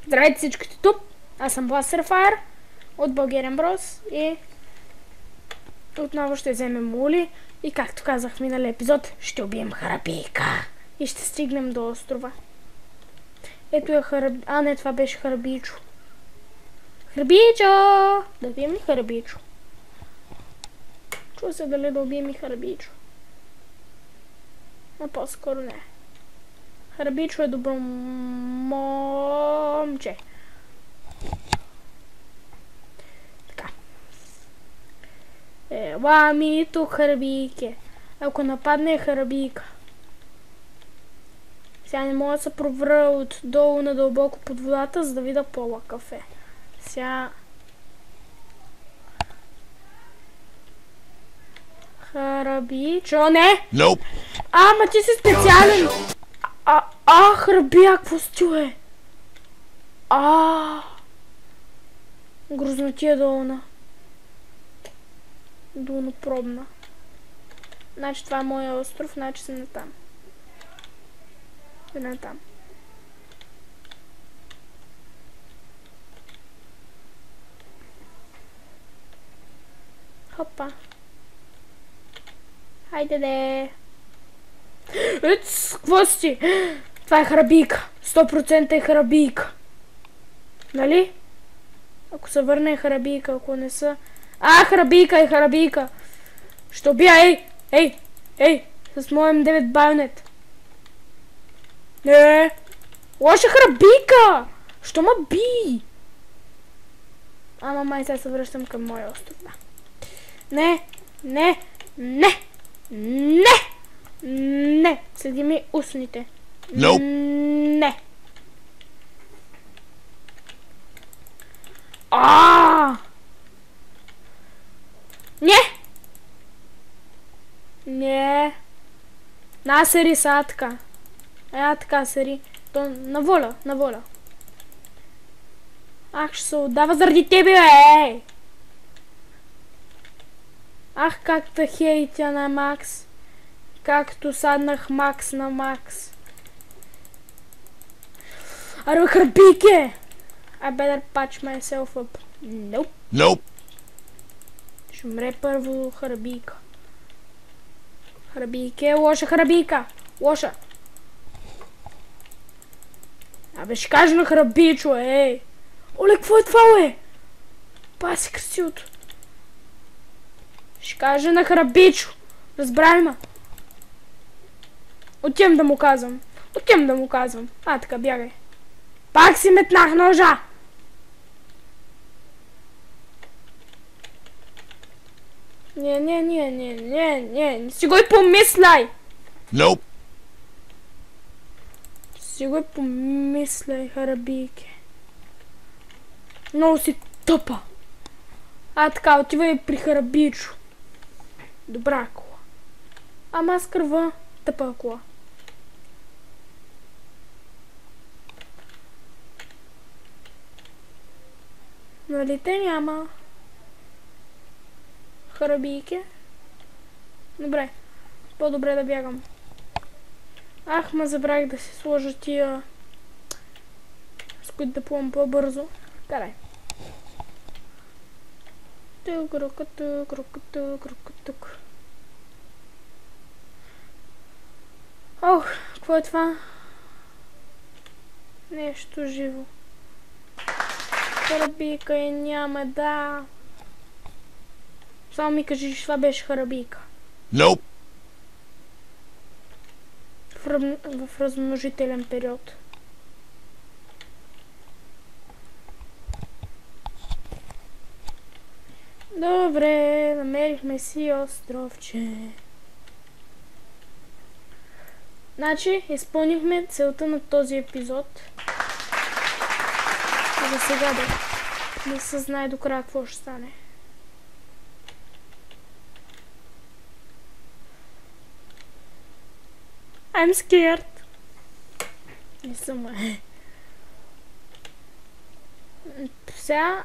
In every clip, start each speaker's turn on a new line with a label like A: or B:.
A: Здравейте всичките тук, аз съм Blasterfire от Bulgarian Bros и отново ще вземем Ули и както казах в миналия епизод, ще убием Харабийка и ще стигнем до острова. Ето е Харабийчо. А, не, това беше Харабийчо. Харабийчо! Да убием ли Харабийчо? Чува се дали да убием и Харабийчо. Но по-скоро не. Харабийчо е добро момче. Така. Ела ми тук, Харабийке. Ако нападне Харабийка. Сега не мога да се провра отдолу надълбоко под водата, за да видя пола кафе. Сега... Харабийчо, не!
B: Nope.
A: Ама ти си специален! Харабия, какво стил е? Грознотия долна. Долнопробна. Значи това е моя остров, значи съм натам. И натам. Хопа. Хайде де. Какво си? Това е Харабийка. 100% е Харабийка. Нали? Ако се върне е Харабийка, ако не са... Харабийка е Харабийка. Ще убия, ей! С моем 9 байонет. Не! Лоша Харабийка! Що ма би? Ама май сега се връщам към моя остров. Не! Следи ми устните.
B: Nope.
A: Не. Не. Насери са така. Така сери. То на воля. Ще се отдава заради тебе, бе! Как те хейтя на Макс. Както саднах Макс на Макс. Аре, Харабийке! I better patch myself up.
B: Nope.
A: Ще умре първо Харабийка. Харабийке, лоша Харабийка! Лоша! Ще кажа на Харабийчо, ей! Оле, какво е това, бе? Паси красивото. Ще кажа на Харабийчо. Разбрай ма. Отивам да му казвам. Така, бягай. Пак си метнах ножа! Не си го и помисляй!
B: Nope.
A: Си го и помисляй, Харабийке. Много си тъпа. Така, отивай при Харабийчо. Добра кола. Ама аз кърва тъпа кола. Нали те няма? Харабийке? Добре. По-добре да бягам. Ма забравих да си сложа тия... с които да плувам по-бързо. Карай. Тук. Какво е това? Нещо живо. Харабийка няма, да. Само ми кажи, че това беше Харабийка.
B: Nope.
A: В размножителен период. Добре, намерихме си островче. Значи, изпълнихме целта на този епизод. За сега да се знае до края какво ще стане. I'm scared. Не съм. Сега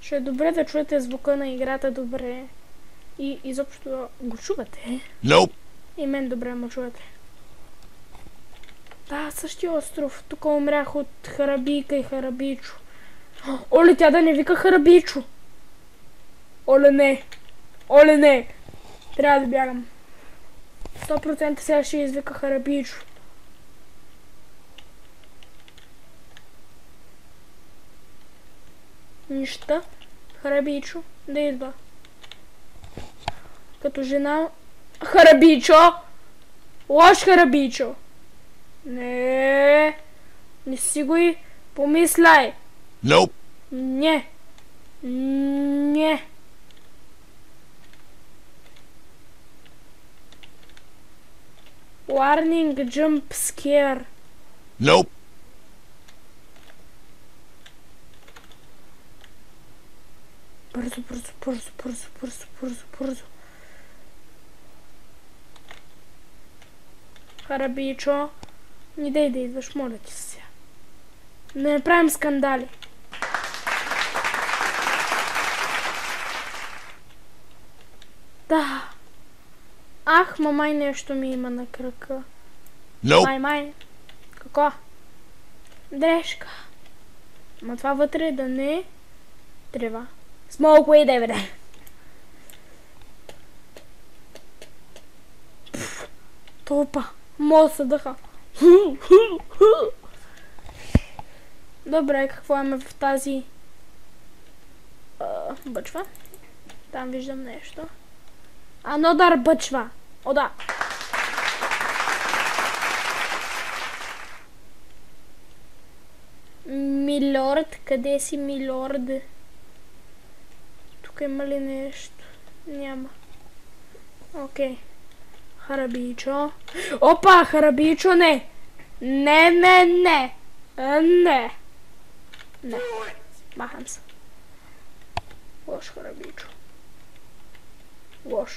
A: ще е добре да чуете звука на играта добре. И изобщо го чувате.
B: Nope.
A: И мен добре ме чувате. Да, същия остров. Тук умрях от Харабийка и Харабичо. Оле, тя да не вика Харабичо. Оле, не. Оле, не. Трябва да бягам. 100% сега ще извика Харабичо. Нища. Харабичо. Да идва. Като жена... Харабичо! Лош Харабичо! Не си го и помисляй.
B: Nope.
A: Не. Warning jump scare.
B: Nope.
A: Бързо. Харабичо, не дай да идваш, моля ти се. Да не правим скандали. Да. Ах, мамай нещо ми има на крака.
B: Nope.
A: Май. Какво? Дрежка. Ма това вътре да не трева. Smoke weed, бе. Топа. Мога се дъха. Добре, какво имаме в тази бъчва? Там виждам нещо. Анотър бъчва. О, да. Милорд, къде си, милорд? Тук има ли нещо? Няма. Окей. Харабичо. Опа, Харабичо, не! Не. Махам се. Лош Харабичо. Лош.